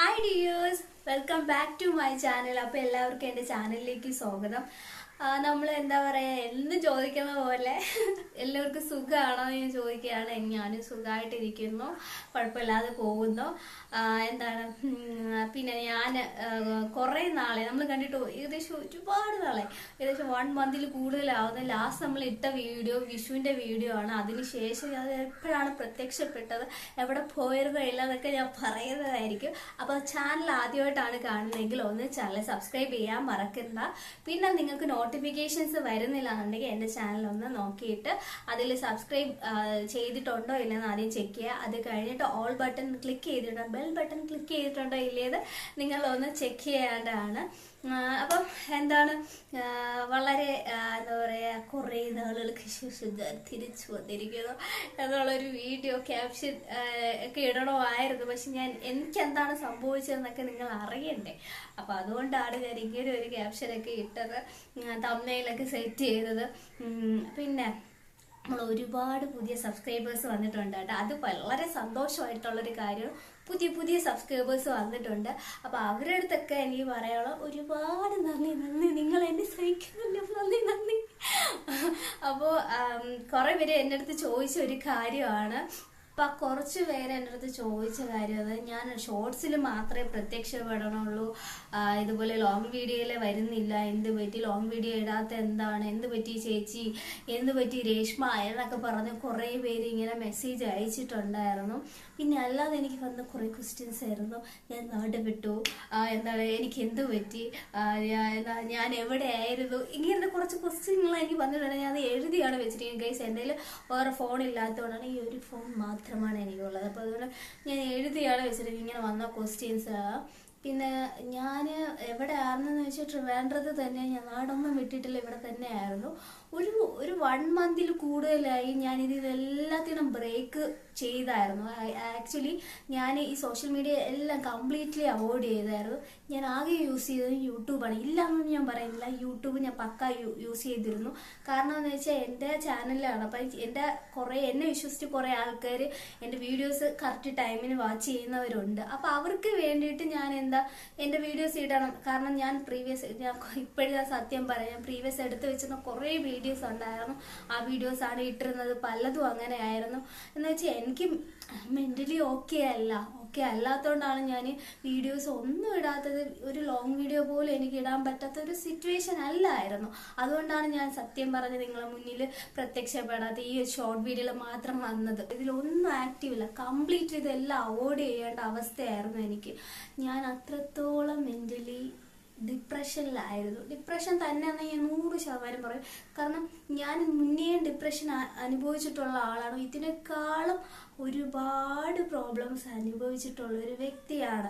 Hi dears, welcome back to my channel. അപ്പോൾ എല്ലാവർക്കും എൻ്റെ ചാനലിലേക്ക് സ്വാഗതം. നമ്മൾ എന്താ പറയുക, എന്ന് ചോദിക്കുന്ന പോലെ എല്ലാവർക്കും സുഖമാണോ എന്ന് ഞാൻ ചോദിക്കുകയാണ്. ഞാനും സുഖമായിട്ടിരിക്കുന്നു, കുഴപ്പമില്ലാതെ പോകുന്നു. എന്താണ് പിന്നെ ഞാൻ കുറേ നാളെ നമ്മൾ കണ്ടിട്ട് ഏകദേശം ഒരുപാട് നാളെ, ഏകദേശം 1 മന്തിൽ കൂടുതലാവുന്ന ലാസ്റ്റ് നമ്മൾ ഇട്ട വീഡിയോ വിഷുവിൻ്റെ വീഡിയോ ആണ്. അതിനുശേഷം അത് എപ്പോഴാണ് പ്രത്യക്ഷപ്പെട്ടത്, എവിടെ പോയിരുന്നോ ഇല്ലാതൊക്കെ ഞാൻ പറയുന്നതായിരിക്കും. അപ്പോൾ ചാനൽ ആദ്യമായിട്ടാണ് കാണുന്നതെങ്കിൽ ഒന്ന് ചാനൽ സബ്സ്ക്രൈബ് ചെയ്യാൻ മറക്കണ്ട. പിന്നെ നിങ്ങൾക്ക് നോട്ടിഫിക്കേഷൻസ് വരുന്നില്ല എന്നുണ്ടെങ്കിൽ എൻ്റെ ചാനൽ ഒന്ന് നോക്കിയിട്ട് അതിൽ സബ്സ്ക്രൈബ് ചെയ്തിട്ടുണ്ടോ ഇല്ലെന്ന് ആദ്യം ചെക്ക് ചെയ്യുക. അത് കഴിഞ്ഞിട്ട് ഓൾ ബട്ടൺ ക്ലിക്ക് ചെയ്തിട്ടുണ്ടോ, ബെൽ ബട്ടൺ ക്ലിക്ക് ചെയ്തിട്ടുണ്ടോ ഇല്ലേത് നിങ്ങളൊന്ന് ചെക്ക് ചെയ്യേണ്ടതാണ്. അപ്പം എന്താണ്, വളരെ എന്താ പറയുക, കുറേ നാളുകൾക്ക് ശേഷം ഞാൻ തിരിച്ചു വന്നിരിക്കുന്നു എന്നുള്ളൊരു വീഡിയോ ക്യാപ്ഷൻ ഒക്കെ ഇടണമായിരുന്നു. പക്ഷെ എനിക്കെന്താണ് സംഭവിച്ചതെന്നൊക്കെ നിങ്ങൾ അറിയണ്ടേ. അപ്പം അതുകൊണ്ടാണ് ഞാൻ ഇങ്ങനെ ഒരു ക്യാപ്ഷനൊക്കെ ഇട്ടത്, തംബ്നെയിലൊക്കെ സെറ്റ് ചെയ്തത്. പിന്നെ നമ്മൾ ഒരുപാട് പുതിയ സബ്സ്ക്രൈബേഴ്സ് വന്നിട്ടുണ്ട് കേട്ടോ. അത് വളരെ സന്തോഷമായിട്ടുള്ളൊരു കാര്യമാണ്. പുതിയ സബ്സ്ക്രൈബേഴ്സ് വന്നിട്ടുണ്ട്. അപ്പോൾ അവരുടെ അടുത്തൊക്കെ എനിക്ക് പറയാനുള്ള ഒരുപാട് നന്ദി. നിങ്ങൾ എന്നെ സഹിക്കുന്നില്ല, നന്ദി. അപ്പോൾ കുറേ പേര് എൻ്റെ അടുത്ത് ചോദിച്ച ഒരു കാര്യമാണ്. അപ്പം കുറച്ച് പേര് എൻ്റെ അടുത്ത് ചോദിച്ച കാര്യം, അത് ഞാൻ ഷോർട്സിൽ മാത്രമേ പ്രത്യക്ഷപ്പെടണുള്ളൂ, ഇതുപോലെ ലോങ് വീഡിയോയിൽ വരുന്നില്ല, എന്ത് പറ്റി ലോങ് വീഡിയോ ഇടാത്ത, എന്താണ്, എന്ത് പറ്റി ചേച്ചി, എന്ത് പറ്റി രേഷ്മ എന്നൊക്കെ പറഞ്ഞ് കുറേ പേര് ഇങ്ങനെ മെസ്സേജ് അയച്ചിട്ടുണ്ടായിരുന്നു. പിന്നെ അല്ലാതെ എനിക്ക് വന്ന കുറേ ക്വസ്റ്റ്യൻസ് ആയിരുന്നു. ഞാൻ നാട് വിട്ടു, എന്താണ്, എനിക്ക് എന്ത് പറ്റി, ഞാൻ എവിടെയായിരുന്നു, ഇങ്ങനത്തെ കുറച്ച് ക്വസ്റ്റ്യങ്ങൾ എനിക്ക് വന്നിട്ടുണ്ട്. ഞാൻ അത് എഴുതിയാണ് വെച്ചിരിക്കുന്നത് ഗൈസ്. എൻ്റെ കയ്യിൽ വേറെ ഫോൺ ഇല്ലാത്തതുകൊണ്ടാണ്, ഈ ഒരു ഫോൺ മാത്രമാണ് എനിക്കുള്ളത്. അപ്പോൾ അതുകൊണ്ട് ഞാൻ എഴുതിയാണ് വെച്ചിരിക്കുന്നത് ഇങ്ങനെ വന്ന ക്വസ്റ്റ്യൻസ്. പിന്നെ ഞാൻ എവിടെ ആയിരുന്നെന്ന് വെച്ചാൽ ട്രിവാൻഡ്രത്ത് തന്നെ, ഞാൻ നാടൊന്നും വിട്ടിട്ടില്ല, ഇവിടെ തന്നെ ആയിരുന്നു. ഒരു 1 മന്തിൽ കൂടുതലായി ഞാൻ ഇതെല്ലാത്തിനും ബ്രേക്ക് ചെയ്തായിരുന്നു. ആക്ച്വലി ഞാൻ ഈ സോഷ്യൽ മീഡിയ എല്ലാം കംപ്ലീറ്റ്ലി അവോയ്ഡ് ചെയ്തായിരുന്നു. ഞാൻ ആകെ യൂസ് ചെയ്തത് യൂട്യൂബാണ്. ഇല്ലാന്നൊന്നും ഞാൻ പറയുന്നില്ല, യൂട്യൂബ് ഞാൻ പക്ക യൂസ് ചെയ്തിരുന്നു. കാരണം എന്ന് വെച്ചാൽ എൻ്റെ ചാനലിലാണ്. അപ്പം എന്നെ വിശ്വസിച്ച് കുറേ ആൾക്കാർ എൻ്റെ വീഡിയോസ് കറക്റ്റ് ടൈമിന് വാച്ച് ചെയ്യുന്നവരുണ്ട്. അപ്പം അവർക്ക് വേണ്ടിയിട്ട് ഞാൻ എൻ്റെ വീഡിയോസ് ഇടണം. കാരണം ഞാൻ ഇപ്പോഴും സത്യം പറയാം, പ്രീവിയസ് എടുത്ത് വെച്ചിരുന്ന കുറേ വീഡിയോസ് ഉണ്ടായിരുന്നു. ആ വീഡിയോസാണ് ഇട്ടിരുന്നത്, പലതും അങ്ങനെ ആയിരുന്നു. എന്ന് വെച്ചാൽ എനിക്ക് മെൻ്റലി ഓക്കെ അല്ലാത്തതുകൊണ്ടാണ് ഞാൻ വീഡിയോസ് ഒന്നും ഇടാത്തത്. ഒരു ലോങ് വീഡിയോ പോലും എനിക്ക് ഇടാൻ പറ്റാത്ത ഒരു സിറ്റുവേഷൻ അല്ലായിരുന്നു. അതുകൊണ്ടാണ് ഞാൻ സത്യം പറഞ്ഞ് നിങ്ങളെ മുന്നിൽ പ്രത്യക്ഷപ്പെടാത്ത ഈ ഷോർട്ട് വീഡിയോയിൽ മാത്രം വന്നത്. ഇതിലൊന്നും ആക്റ്റീവ് ഇല്ല, കംപ്ലീറ്റ് ഇതെല്ലാം അവോയ്ഡ് ചെയ്യേണ്ട അവസ്ഥയായിരുന്നു എനിക്ക്. ഞാൻ അത്രത്തോളം മെൻ്റലി ഡിപ്രഷനിലായിരുന്നു. ഡിപ്രഷൻ തന്നെയാണെന്ന് ഞാൻ 100% പറയും. കാരണം ഞാൻ മുന്നേ ഡിപ്രഷൻ അനുഭവിച്ചിട്ടുള്ള ആളാണ്. ഇതിനേക്കാളും ഒരുപാട് പ്രോബ്ലംസ് അനുഭവിച്ചിട്ടുള്ള ഒരു വ്യക്തിയാണ്.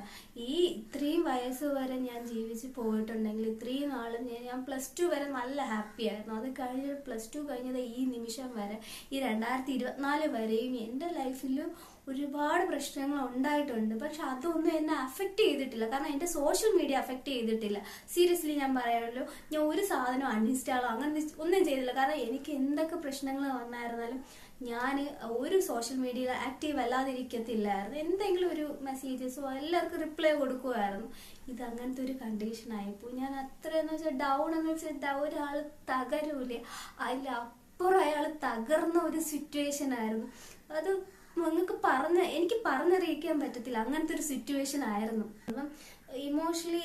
ഇത്രയും വയസ്സ് വരെ ഞാൻ ജീവിച്ച് പോയിട്ടുണ്ടെങ്കിൽ, ഇത്രയും നാളും ഞാൻ +2 വരെ നല്ല ഹാപ്പി ആയിരുന്നു. അത് കഴിഞ്ഞ് +2 കഴിഞ്ഞത് ഈ നിമിഷം വരെ, ഈ 2024 വരെയും എൻ്റെ ലൈഫിൽ ഒരുപാട് പ്രശ്നങ്ങൾ ഉണ്ടായിട്ടുണ്ട്. പക്ഷെ അതൊന്നും എന്നെ അഫക്റ്റ് ചെയ്തിട്ടില്ല. കാരണം എൻ്റെ സോഷ്യൽ മീഡിയ അഫക്റ്റ് ചെയ്തിട്ടില്ല. സീരിയസ്ലി ഞാൻ പറയാമല്ലോ, ഞാൻ ഒരു സാധനം അൺഇൻസ്റ്റാളോ അങ്ങനെ ഒന്നും ചെയ്തില്ല. കാരണം എനിക്ക് എന്തൊക്കെ പ്രശ്നങ്ങൾ വന്നായിരുന്നാലും ഞാൻ ഒരു സോഷ്യൽ മീഡിയയിൽ ആക്റ്റീവ് അല്ലാതിരിക്കത്തില്ലായിരുന്നു. എന്തെങ്കിലും ഒരു മെസ്സേജസോ എല്ലാവർക്കും റിപ്ലൈ കൊടുക്കുമായിരുന്നു. ഇത് അങ്ങനത്തെ ഒരു കണ്ടീഷൻ ആയിപ്പോൾ ഞാൻ അത്രയെന്ന് വെച്ചാൽ ഡൗൺ എന്ന് വെച്ചാൽ ഒരാൾ തകരൂലേ, അതിലപ്പുറം അയാൾ തകർന്ന ഒരു സിറ്റുവേഷൻ ആയിരുന്നു. അത് എനിക്ക് പറഞ്ഞറിയിക്കാൻ പറ്റത്തില്ല, അങ്ങനത്തെ ഒരു സിറ്റുവേഷൻ ആയിരുന്നു. കാരണം ഇമോഷണലി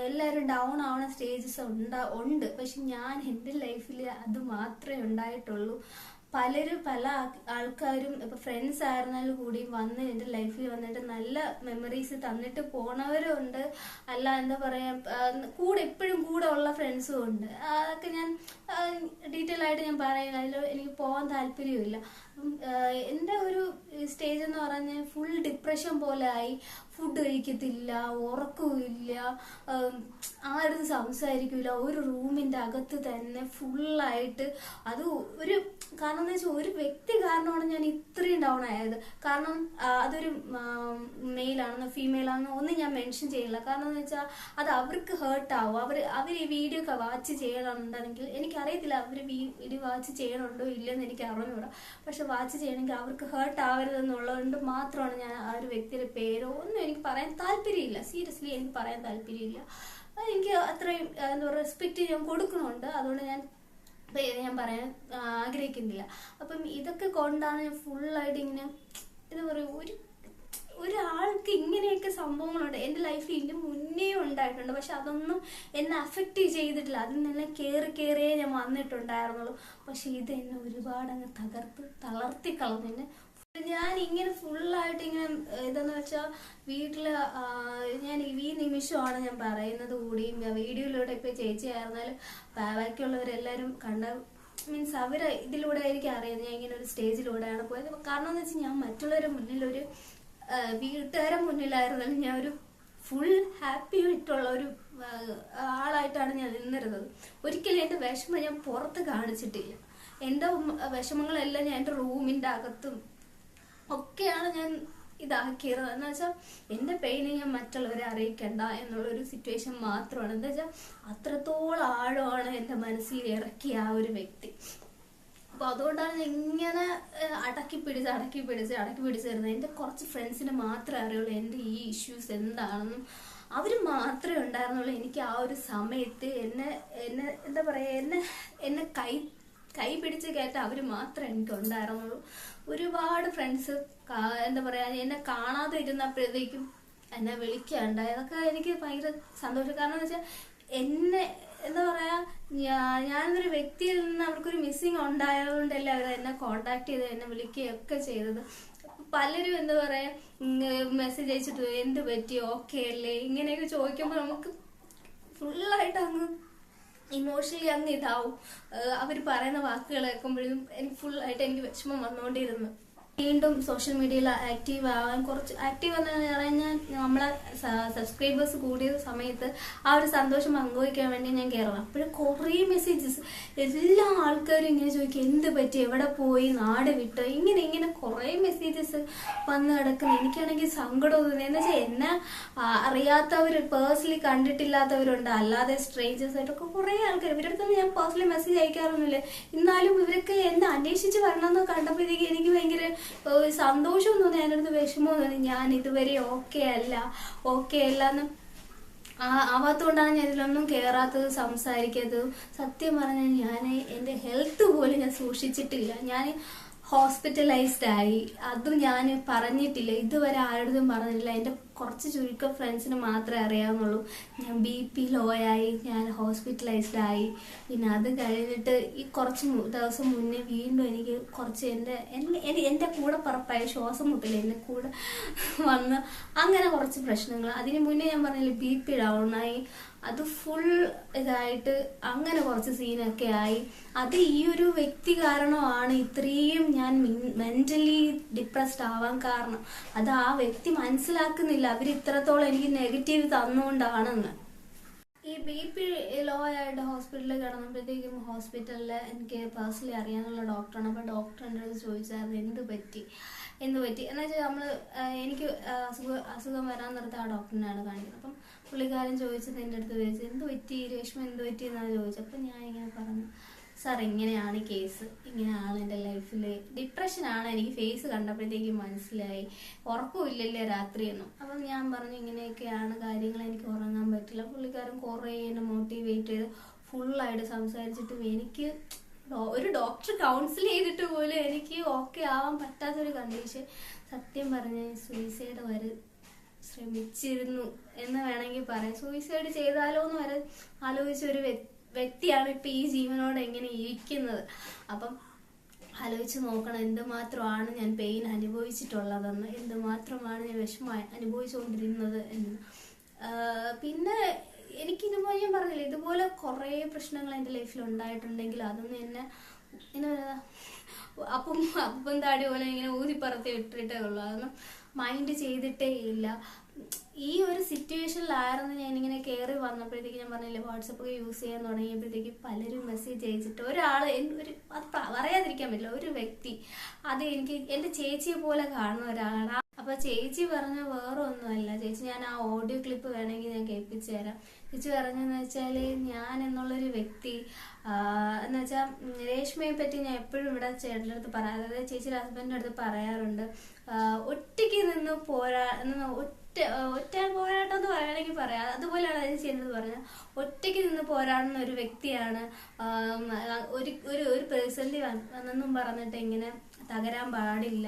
എല്ലാവരും ഡൗൺ ആവുന്ന സ്റ്റേജസ് ഉണ്ട്. പക്ഷെ ഞാൻ എൻ്റെ ലൈഫിൽ അത് മാത്രമേ ഉണ്ടായിട്ടുള്ളൂ. പല ആൾക്കാരും ഇപ്പൊ ഫ്രണ്ട്സ് ആയിരുന്നാലും കൂടി വന്ന് എൻ്റെ ലൈഫിൽ വന്നിട്ട് നല്ല മെമ്മറീസ് തന്നിട്ട് പോണവരും അല്ല എന്താ പറയാ, എപ്പോഴും കൂടെ ഉള്ള ഫ്രണ്ട്സും ഉണ്ട്. അതൊക്കെ ഞാൻ ഡീറ്റെയിൽ ആയിട്ട് ഞാൻ പറയുന്നത്, അതിൽ എനിക്ക് പോകാൻ താല്പര്യമില്ല. എൻ്റെ ഒരു സ്റ്റേജ് എന്ന് പറഞ്ഞാൽ ഫുൾ ഡിപ്രഷൻ പോലെ ആയി. ഫുഡ് കഴിക്കത്തില്ല, ഉറക്കമില്ല, ആരും സംസാരിക്കില്ല, ഒരു റൂമിൻ്റെ അകത്ത് തന്നെ ഫുള്ളായിട്ട്. കാരണം എന്ന് വെച്ചാൽ ഒരു വ്യക്തി കാരണമാണ് ഞാൻ ഇത്രയും ഡൗൺ ആയത്. കാരണം അതൊരു മെയിലാണെന്നോ ഫീമെയിലാണെന്നോ ഒന്നും ഞാൻ മെൻഷൻ ചെയ്യില്ല. കാരണം എന്ന് വെച്ചാൽ അത് അവർക്ക് ഹേർട്ടാവും. അവർ ഈ വീഡിയോ ഒക്കെ വാച്ച് ചെയ്യണമെന്നുണ്ടെങ്കിൽ, എനിക്കറിയത്തില്ല അവർ വീഡിയോ വാച്ച് ചെയ്യണുണ്ടോ ഇല്ലെന്ന് എനിക്ക് അറിഞ്ഞൂടാ. പക്ഷെ വാച്ച് ചെയ്യണമെങ്കിൽ അവർക്ക് ഹേർട്ട് ആവരുതെന്നുള്ളതുകൊണ്ട് മാത്രമാണ് ഞാൻ ആ ഒരു വ്യക്തിയുടെ പേരോ ഒന്നും എനിക്ക് പറയാൻ താല്പര്യമില്ല. സീരിയസ്ലി എനിക്ക് പറയാൻ താല്പര്യമില്ല. എനിക്ക് അത്രയും എന്താ പറയുക റെസ്പെക്റ്റ് ഞാൻ കൊടുക്കുന്നുണ്ട്. അതുകൊണ്ട് ഞാൻ പറയാൻ ആഗ്രഹിക്കുന്നില്ല. അപ്പം ഇതൊക്കെ കൊണ്ടാണ് ഞാൻ ഫുള്ളായിട്ട് ഇങ്ങനെ എന്താ പറയുക ഒരാൾക്ക് ഇങ്ങനെയൊക്കെ സംഭവങ്ങളുണ്ട്. എൻ്റെ ലൈഫിൽ ഇതിന് മുന്നേ ഉണ്ടായിട്ടുണ്ട്. പക്ഷെ അതൊന്നും എന്നെ അഫക്റ്റ് ചെയ്തിട്ടില്ല. അതിൽ നിന്ന് കയറിയേ ഞാൻ വന്നിട്ടുണ്ടായിരുന്നുള്ളൂ. പക്ഷെ ഇത് എന്നെ ഒരുപാട് അങ്ങ് തളർത്തി കളഞ്ഞു. ഞാൻ ഇങ്ങനെ ഫുള്ളായിട്ട് ഇങ്ങനെ ഇതെന്ന് വെച്ചാൽ വീട്ടില് ഞാൻ ഈ നിമിഷമാണ് ഞാൻ പറയുന്നത് കൂടി വീഡിയോയിലൂടെ ഇപ്പൊ ചേച്ചി ആയിരുന്നാലും ബാക്കിയുള്ളവരെല്ലാരും മീൻസ് അവര് ഇതിലൂടെ എനിക്ക് അറിയാം ഞാൻ ഇങ്ങനെ ഒരു സ്റ്റേജിലൂടെയാണ് പോയത്. കാരണം എന്ന് വെച്ചാൽ ഞാൻ മറ്റുള്ളവരുടെ മുന്നിൽ വീട്ടുകാരുടെ മുന്നിലായിരുന്നാലും ഞാൻ ഒരു ഫുൾ ഹാപ്പി ആയിട്ടുള്ള ഒരു ആളായിട്ടാണ് ഞാൻ നിന്നിരുന്നത്. ഒരിക്കലും എൻ്റെ വിഷമം ഞാൻ പുറത്ത് കാണിച്ചിട്ടില്ല. എൻ്റെ വിഷമങ്ങളെല്ലാം ഞാൻ എൻ്റെ റൂമിൻ്റെ അകത്തും ഒക്കെയാണ് ഞാൻ ഇതാക്കിയത്. എന്ന് വെച്ചാൽ എൻ്റെ പെയിനെ ഞാൻ മറ്റുള്ളവരെ അറിയിക്കണ്ട എന്നുള്ളൊരു സിറ്റുവേഷൻ മാത്രമാണ്. എന്താ വെച്ചാൽ അത്രത്തോളം ആഴമാണ് എൻ്റെ മനസ്സിൽ ഇറക്കിയ ആ ഒരു വ്യക്തി. അപ്പൊ അതുകൊണ്ടാണ് ഞാൻ ഇങ്ങനെ അടക്കി പിടിച്ചിരുന്നത്. എൻ്റെ കുറച്ച് ഫ്രണ്ട്സിന് മാത്രമേ അറിയുള്ളൂ എൻ്റെ ഈ ഇഷ്യൂസ് എന്താണെന്നും. അവര് മാത്രമേ ഉണ്ടായിരുന്നുള്ളൂ എനിക്ക് ആ ഒരു സമയത്ത് എന്നെ എന്താ പറയാ എന്നെ കൈ പിടിച്ച് കയറ്റാൻ അവര് മാത്രമേ എനിക്ക് ഉണ്ടായിരുന്നുള്ളൂ. ഒരുപാട് ഫ്രണ്ട്സ് എന്താ പറയാ എന്നെ കാണാതെ ഇരുന്നപ്പോഴത്തേക്കും എന്നെ വിളിക്കാണ്ടായി. അതൊക്കെ എനിക്ക് ഭയങ്കര സന്തോഷം. കാരണം എന്ന് വെച്ചാൽ എന്നെ എന്താ പറയാ ഞാനൊരു വ്യക്തിയിൽ നിന്ന് അവർക്കൊരു മിസ്സിങ് ഉണ്ടായതുകൊണ്ടല്ലേ അവർ എന്നെ കോണ്ടാക്ട് ചെയ്ത് എന്നെ വിളിക്കുകയൊക്കെ ചെയ്തത്. പലരും എന്താ പറയാ മെസ്സേജ് അയച്ചിട്ട് എന്ത് പറ്റി, ഓക്കെ അല്ലേ, ഇങ്ങനെയൊക്കെ ചോദിക്കുമ്പോൾ നമുക്ക് ഫുള്ളായിട്ട് അങ്ങ് ഇമോഷണലി അങ്ങ് ഇതാവും. അവർ പറയുന്ന വാക്കുകൾ കേൾക്കുമ്പോഴും എനിക്ക് ഫുള്ളായിട്ട് എനിക്ക് വിഷമം വന്നുകൊണ്ടിരുന്നു. വീണ്ടും സോഷ്യൽ മീഡിയയിൽ ആക്റ്റീവ് ആവാൻ കുറച്ച് ആക്റ്റീവ് എന്ന് പറഞ്ഞാൽ നമ്മളെ സബ്സ്ക്രൈബേഴ്സ് കൂടിയ സമയത്ത് ആ ഒരു സന്തോഷം പങ്കുവയ്ക്കാൻ വേണ്ടി ഞാൻ കയറണം. അപ്പോഴും കുറേ മെസ്സേജസ് എല്ലാ ആൾക്കാരും ഇങ്ങനെ ചോദിക്കും എന്ത് പറ്റി, എവിടെ പോയി, നാട് വിട്ടോ, ഇങ്ങനെ കുറേ മെസ്സേജസ് വന്ന് കിടക്കുന്നു. എനിക്കാണെങ്കിൽ സങ്കടം തോന്നുന്നത് എന്ന് വെച്ചാൽ എന്നെ അറിയാത്തവർ, പേഴ്സണലി കണ്ടിട്ടില്ലാത്തവരുണ്ട്, അല്ലാതെ സ്ട്രേഞ്ചേഴ്സ് ആയിട്ടൊക്കെ കുറേ ആൾക്കാർ. ഇവരുടെ അടുത്തൊന്നും ഞാൻ പേഴ്സണലി മെസ്സേജ് അയക്കാറൊന്നുമില്ല. എന്നാലും ഇവരൊക്കെ എന്നെ അന്വേഷിച്ച് വരണമെന്ന് കണ്ടപ്പോഴത്തേക്ക് എനിക്ക് ഭയങ്കര സന്തോഷം തോന്നി, എൻ്റെ അടുത്ത് വിഷമം തോന്നി. ഞാൻ ഇതുവരെ ഓക്കെ അല്ല എന്ന് ആവാത്തോണ്ടാണ് ഞാൻ ഇതിലൊന്നും കേറാത്തത്, സംസാരിക്കാത്തത്. സത്യം പറഞ്ഞാൽ ഞാൻ എൻ്റെ ഹെൽത്ത് പോലും ഞാൻ സൂക്ഷിച്ചിട്ടില്ല. ഞാൻ ഹോസ്പിറ്റലൈസ്ഡ് ആയി, അതും ഞാൻ പറഞ്ഞിട്ടില്ല, ഇതുവരെ ആരോടും പറഞ്ഞിട്ടില്ല. എൻ്റെ കുറച്ച് ചുരുക്കം ഫ്രണ്ട്സിന് മാത്രമേ അറിയാവുന്നുള്ളൂ. ഞാൻ BP ലോ ആയി, ഞാൻ ഹോസ്പിറ്റലൈസ്ഡ് ആയി. പിന്നെ അത് കഴിഞ്ഞിട്ട് ഈ കുറച്ച് ദിവസം മുന്നേ വീണ്ടും എനിക്ക് കുറച്ച് എൻ്റെ കൂടെ പറപ്പായ ശ്വാസം മുട്ടില്ല എൻ്റെ കൂടെ വന്ന് അങ്ങനെ കുറച്ച് പ്രശ്നങ്ങൾ. അതിന് മുന്നേ ഞാൻ പറഞ്ഞില്ല BP ഡൗൺ ആയി, അത് ഫുൾ ഇതായിട്ട് അങ്ങനെ കുറച്ച് സീനൊക്കെ ആയി. അത് ഈ ഒരു വ്യക്തി കാരണമാണ് ഇത്രയും ഞാൻ മെന്റലി ഡിപ്രസ്ഡ് ആവാൻ കാരണം. അത് ആ വ്യക്തി മനസ്സിലാക്കുന്നില്ല, അവർ ഇത്രത്തോളം എനിക്ക് നെഗറ്റീവ് തന്നുകൊണ്ടാണെന്ന്. ഈ BP ലോ ആയിട്ട് ഹോസ്പിറ്റലിൽ കിടന്നപ്പോഴത്തേക്കും ഹോസ്പിറ്റലിൽ എനിക്ക് പേഴ്സണലി അറിയാനുള്ള ഡോക്ടറാണ്. അപ്പോൾ ഡോക്ടർ എൻ്റെ അടുത്ത് ചോദിച്ചായിരുന്നു എന്ത് പറ്റി എന്ന് വെച്ചാൽ എനിക്ക് അസുഖം വരാൻ നിർത്തി ആ ഡോക്ടറിനെയാണ് കാണിക്കുന്നത്. അപ്പം പുള്ളിക്കാരൻ ചോദിച്ചത് എൻ്റെ അടുത്ത് ചോദിച്ചു എന്ത് പറ്റി രേഷ്മ, എന്ത് പറ്റി എന്നാണ് ചോദിച്ചത്. അപ്പം ഞാൻ ഇങ്ങനെ പറഞ്ഞു, സാർ ഇങ്ങനെയാണ് കേസ്, ഇങ്ങനെയാണ് എൻ്റെ ലൈഫിൽ ഡിപ്രഷനാണ്, എനിക്ക് ഫേസ് കണ്ടപ്പോഴത്തേക്കും മനസ്സിലായി, ഉറക്കമില്ലല്ലേ രാത്രിയൊന്നും. അപ്പം ഞാൻ പറഞ്ഞു ഇങ്ങനെയൊക്കെയാണ് കാര്യങ്ങൾ, എനിക്ക് ഉറങ്ങാൻ പറ്റില്ല. പുള്ളിക്കാരൻ കുറേ എന്നെ മോട്ടിവേറ്റ് ചെയ്ത് ഫുള്ളായിട്ട് സംസാരിച്ചിട്ടും എനിക്ക് ഒരു ഡോക്ടർ കൗൺസിൽ ചെയ്തിട്ട് പോലും എനിക്ക് ഓക്കെ ആവാൻ പറ്റാത്തൊരു കണ്ടീഷൻ. സത്യം പറഞ്ഞ സൂയിസൈഡ് വരെ ശ്രമിച്ചിരുന്നു എന്ന് വേണമെങ്കിൽ പറയാം. സൂയിസൈഡ് ചെയ്താലോ എന്ന് വരെ ആലോചിച്ച ഒരു വ്യക്തിയാണ് ഇപ്പൊ ഈ ജീവനോട് എങ്ങനെ ഇരിക്കുന്നത്. അപ്പം ആലോചിച്ച് നോക്കണം എന്തുമാത്രമാണ് ഞാൻ പെയിൻ അനുഭവിച്ചിട്ടുള്ളതെന്ന്, എന്തുമാത്രമാണ് ഞാൻ വിഷമം അനുഭവിച്ചുകൊണ്ടിരുന്നത് എന്ന്. പിന്നെ എനിക്കിതുപോലെ ഞാൻ പറഞ്ഞില്ല, ഇതുപോലെ കുറേ പ്രശ്നങ്ങൾ എൻ്റെ ലൈഫിൽ ഉണ്ടായിട്ടുണ്ടെങ്കിൽ അതൊന്നും എന്നെ അപ്പം താടി പോലെ ഇങ്ങനെ ഊതിപ്പറത്തി ഇട്ടിട്ടേ ഉള്ളൂ. അതൊന്നും മൈൻഡ് ചെയ്തിട്ടേ ഇല്ല. ഈ ഒരു സിറ്റുവേഷനിലായിരുന്നു ഞാനിങ്ങനെ കയറി വന്നപ്പോഴത്തേക്ക് ഞാൻ പറഞ്ഞില്ലേ വാട്സപ്പൊക്കെ യൂസ് ചെയ്യാൻ തുടങ്ങിയപ്പോഴത്തേക്ക് പലരും മെസ്സേജ് അയച്ചിട്ട് അത് പറയാതിരിക്കാൻ പറ്റില്ല. ഒരു വ്യക്തി, അത് എനിക്ക് എൻ്റെ ചേച്ചിയെ പോലെ കാണുന്ന ഒരാളാണ്. അപ്പൊ ചേച്ചി പറഞ്ഞ വേറെ ഒന്നുമല്ല. ചേച്ചി, ഞാൻ ആ ഓഡിയോ ക്ലിപ്പ് വേണമെങ്കിൽ ഞാൻ കേൾപ്പിച്ചു തരാം. ചേച്ചി പറഞ്ഞെന്ന് വെച്ചാല്, ഞാൻ എന്നുള്ളൊരു വ്യക്തി എന്ന് വെച്ചാൽ രേഷ്മയെ പറ്റി ഞാൻ എപ്പോഴും ഇവിടെ ചേട്ടൻ്റെ അടുത്ത് പറയാം, അതായത് ചേച്ചിയുടെ ഹസ്ബൻഡിന്റെ അടുത്ത് പറയാറുണ്ട്, ഒറ്റയ്ക്ക് നിന്ന് ഒറ്റ പോരാട്ടം എന്ന് പറയുകയാണെങ്കിൽ പറയാം. അതുപോലെയാണ് ചേച്ചി ചെയ്യുന്നത് പറഞ്ഞത്. ഒറ്റയ്ക്ക് നിന്ന് പോരാടുന്ന ഒരു വ്യക്തിയാണ്. ഒരു പ്രതിസന്ധി വന്നെന്നും പറഞ്ഞിട്ട് ഇങ്ങനെ തകരാൻ പാടില്ല,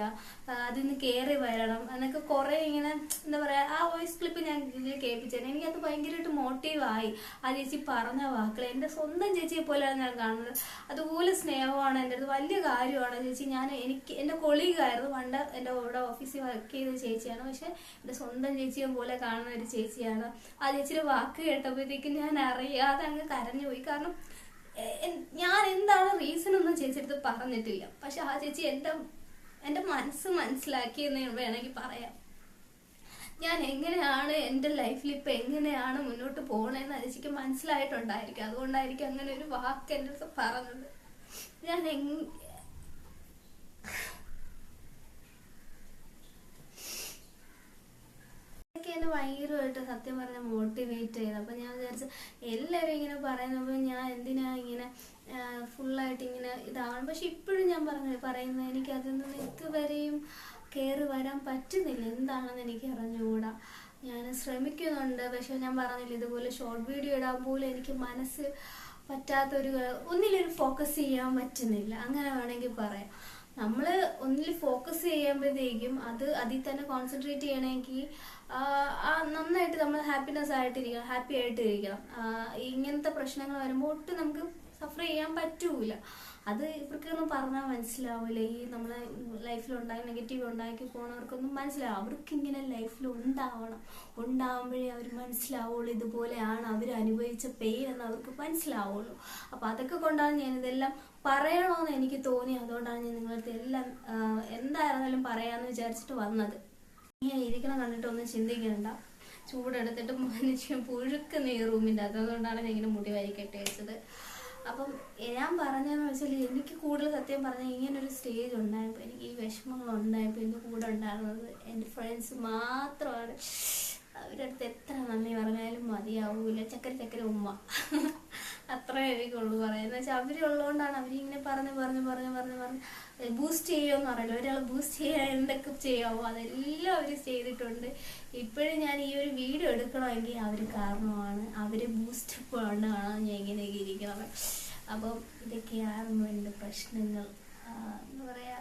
അതിന്ന് കയറി വരണം എന്നൊക്കെ കുറെ ഇങ്ങനെ എന്താ പറയാ, ആ വോയിസ് ക്ലിപ്പ് ഞാൻ കേൾപ്പിച്ചത്. എനിക്കത് ഭയങ്കരമായിട്ട് മോട്ടീവായി. ആ ചേച്ചി പറഞ്ഞ വാക്കുകൾ എൻ്റെ സ്വന്തം ചേച്ചിയെ പോലെയാണ് ഞാൻ കാണുന്നത്. അതുപോലെ സ്നേഹമാണ് എൻ്റെ അടുത്ത്, വലിയ കാര്യമാണ് ചേച്ചി. എൻ്റെ കൊളീഗായിരുന്നു പണ്ട്, എൻ്റെ ഇവിടെ ഓഫീസിൽ വർക്ക് ചെയ്ത ചേച്ചിയാണ്. പക്ഷെ എൻ്റെ സ്വന്തം ചേച്ചിയെ പോലെ കാണുന്ന ഒരു ചേച്ചിയാണ്. ആ ചേച്ചിയുടെ വാക്ക് കേട്ടപ്പോഴത്തേക്കും ഞാൻ അറിയാതെ അങ്ങ് കരഞ്ഞുപോയി. കാരണം ഞാൻ എന്താണ് റീസൺ ഒന്നും ചേച്ചി അടുത്ത് പറഞ്ഞിട്ടില്ല. പക്ഷെ ആ ചേച്ചി എൻ്റെ മനസ്സ് മനസ്സിലാക്കിയെന്ന് വേണമെങ്കിൽ പറയാം. ഞാൻ എങ്ങനെയാണ് എൻ്റെ ലൈഫിൽ ഇപ്പൊ എങ്ങനെയാണ് മുന്നോട്ട് പോകണേന്ന് ആ ചേച്ചിക്ക് മനസ്സിലായിട്ടുണ്ടായിരിക്കും. അതുകൊണ്ടായിരിക്കും അങ്ങനെ ഒരു വാക്ക് എൻ്റെ അടുത്ത് പറഞ്ഞത്. ഞാൻ എന്നെ ഭയങ്കരമായിട്ട് സത്യം പറഞ്ഞ മോട്ടിവേറ്റ് ചെയ്ത്. അപ്പൊ ഞാൻ വിചാരിച്ചു എല്ലാവരും ഇങ്ങനെ പറയുന്നപ്പോ ഞാൻ എന്തിനാ ഇങ്ങനെ ഫുള്ളായിട്ട് ഇങ്ങനെ ഇതാവണം. പക്ഷെ ഇപ്പോഴും ഞാൻ പറയുന്നത് എനിക്ക് അതിൽ നിന്ന് ഇതുവരെയും കയറി വരാൻ പറ്റുന്നില്ല. എന്താണെന്ന് എനിക്ക് അറിഞ്ഞുകൂടാ. ഞാൻ ശ്രമിക്കുന്നുണ്ട്. പക്ഷെ ഞാൻ പറഞ്ഞില്ല, ഇതുപോലെ ഷോർട്ട് വീഡിയോ ഇടാൻ പോലും എനിക്ക് മനസ്സ് ഒന്നിലൊരു ഫോക്കസ് ചെയ്യാൻ പറ്റുന്നില്ല. അങ്ങനെ വേണമെങ്കിൽ പറയാം. നമ്മള് ഒന്നിൽ ഫോക്കസ് ചെയ്യുമ്പോഴത്തേക്കും അതിൽ തന്നെ കോൺസെൻട്രേറ്റ് ചെയ്യണമെങ്കിൽ നന്നായിട്ട് നമ്മൾ ഹാപ്പി ആയിട്ടിരിക്കണം. ഇങ്ങനത്തെ പ്രശ്നങ്ങൾ വരുമ്പോൾ ഒട്ടും നമുക്ക് സഫർ ചെയ്യാൻ പറ്റൂല. അത് ഇവർക്കൊന്നും പറഞ്ഞാൽ മനസ്സിലാവില്ല. ഈ നമ്മളെ ലൈഫിലുണ്ടായി നെഗറ്റീവ് ഉണ്ടാക്കി പോണവർക്കൊന്നും മനസ്സിലാവും. അവർക്ക് ഇങ്ങനെ ലൈഫിൽ ഉണ്ടാവുമ്പോഴേ അവർ മനസ്സിലാവുള്ളൂ, ഇതുപോലെയാണ് അവർ അനുഭവിച്ച പെയിൻ എന്ന് അവർക്ക് മനസ്സിലാവുള്ളൂ. അപ്പൊ അതൊക്കെ കൊണ്ടാണ് ഞാനിതെല്ലാം പറയണമെന്ന് എനിക്ക് തോന്നി. അതുകൊണ്ടാണ് ഞാൻ നിങ്ങളടുത്ത് എല്ലാം എന്തായിരുന്നാലും പറയാന്ന് വിചാരിച്ചിട്ട് വന്നത്. ഇങ്ങനെ ഇരിക്കണം കണ്ടിട്ടൊന്നും ചിന്തിക്കണ്ട. ചൂടെടുത്തിട്ട് മനുഷ്യൻ പുഴുക്കുന്ന ഈ റൂമിൻ്റെ അത്. അതുകൊണ്ടാണ് ഞാൻ ഇങ്ങനെ മുടി വരിക്കെട്ടി വെച്ചത്. അപ്പം ഞാൻ പറഞ്ഞതെന്ന് വെച്ചാൽ, എനിക്ക് കൂടുതൽ സത്യം പറഞ്ഞാൽ ഇങ്ങനൊരു സ്റ്റേജ് ഉണ്ടായപ്പോൾ, എനിക്ക് ഈ വിഷമങ്ങൾ ഉണ്ടായപ്പോൾ എൻ്റെ കൂടെ ഉണ്ടായിരുന്നത് എൻ്റെ ഫ്രണ്ട്സ് മാത്രമാണ്. അവരുടെ അടുത്ത് എത്ര നന്ദി പറഞ്ഞാലും മതിയാവൂല. ചക്കര ഉമ്മ അത്രേ എനിക്കുള്ളൂ പറയാം. എന്ന് വെച്ചാൽ അവരുള്ളതുകൊണ്ടാണ് അവരിങ്ങനെ പറഞ്ഞ് ബൂസ്റ്റ് ചെയ്യുമെന്ന് അറിയില്ല. ഒരാൾ ബൂസ്റ്റ് ചെയ്യാൻ എന്തൊക്കെ ചെയ്യാമോ അതെല്ലാം അവർ ചെയ്തിട്ടുണ്ട്. ഇപ്പോഴും ഞാൻ ഈ ഒരു വീഡിയോ എടുക്കണമെങ്കിൽ അവർ കാരണമാണ്. അവര് ബൂസ്റ്റ് കൊണ്ടാണ് ഞാൻ ഇങ്ങനെയൊക്കെ ഇരിക്കുന്നത്. അപ്പം ഇതൊക്കെയായിരുന്നു എൻ്റെ പ്രശ്നങ്ങൾ. എന്താ പറയാ,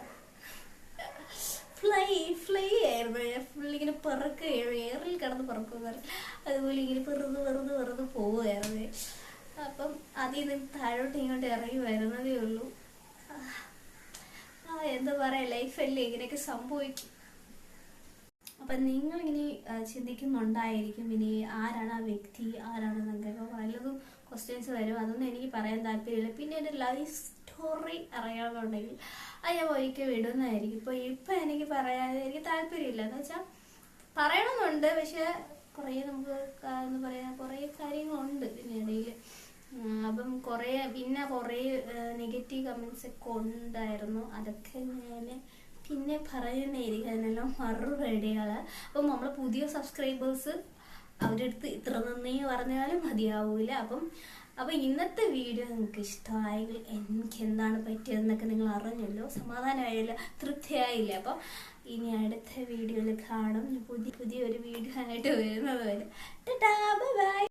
ഫ്ലൈ ആയിരുന്നു. ഞാൻ ഫുള്ളിങ്ങനെ പറക്കുകയായിരുന്നു, എയറിൽ കിടന്ന് പറക്കുക. അതുപോലെ ഇങ്ങനെ വെറുതെ പോവുകയായിരുന്നു. അപ്പം അതിൽ നിന്ന് താഴോട്ട് ഇങ്ങോട്ട് ഇറങ്ങി വരുന്നതേ ഉള്ളൂ. എന്താ പറയാ, ലൈഫല്ലേ ഇങ്ങനെയൊക്കെ സംഭവിക്കും. അപ്പൊ നിങ്ങളിങ്ങനെ ചിന്തിക്കുന്നുണ്ടായിരിക്കും, ഇനി ആരാണ് ആ വ്യക്തി, ആരാണെന്നൊക്കെ. അപ്പോൾ പലതും ക്വസ്റ്റ്യൻസ് വരും. അതൊന്നും എനിക്ക് പറയാൻ താല്പര്യമില്ല. പിന്നെ എൻ്റെ ലൈഫ് സ്റ്റോറി അറിയാമെന്നുണ്ടെങ്കിൽ അത് ഞാൻ ഒരിക്കൽ വിടുന്നതായിരിക്കും. ഇപ്പൊ എനിക്ക് പറയാതെ എനിക്ക് താല്പര്യമില്ല. എന്ന് വെച്ചാൽ പറയണമെന്നുണ്ട്, പക്ഷെ കുറേ നമുക്ക് എന്താ പറയാ, കുറേ കാര്യങ്ങളുണ്ട് ഇതിനിടയിൽ. അപ്പം കുറേ നെഗറ്റീവ് കമന്റ്സ് ഒക്കെ ഉണ്ടായിരുന്നു. അതൊക്കെ ഞാൻ പിന്നെ പറയുന്നതായിരിക്കും. അതിനെല്ലാം മറുപടികൾ. അപ്പം നമ്മളെ പുതിയ സബ്സ്ക്രൈബേഴ്സ് അവരുടെ അടുത്ത് ഇത്ര നന്ദി പറഞ്ഞാലും മതിയാവൂല. അപ്പം ഇന്നത്തെ വീഡിയോ നിങ്ങൾക്ക് ഇഷ്ടമായെങ്കിൽ എനിക്ക് എന്താണ് പറ്റിയതെന്നൊക്കെ നിങ്ങൾ അറിഞ്ഞല്ലോ, സമാധാനമായില്ല, തൃപ്തിയായില്ല. അപ്പം ഇനി അടുത്ത വീഡിയോയിൽ കാണും. പുതിയൊരു വീഡിയോ ആയിട്ട് വരുന്നത് വരെ ടാറ്റാ, ബൈ ബൈ.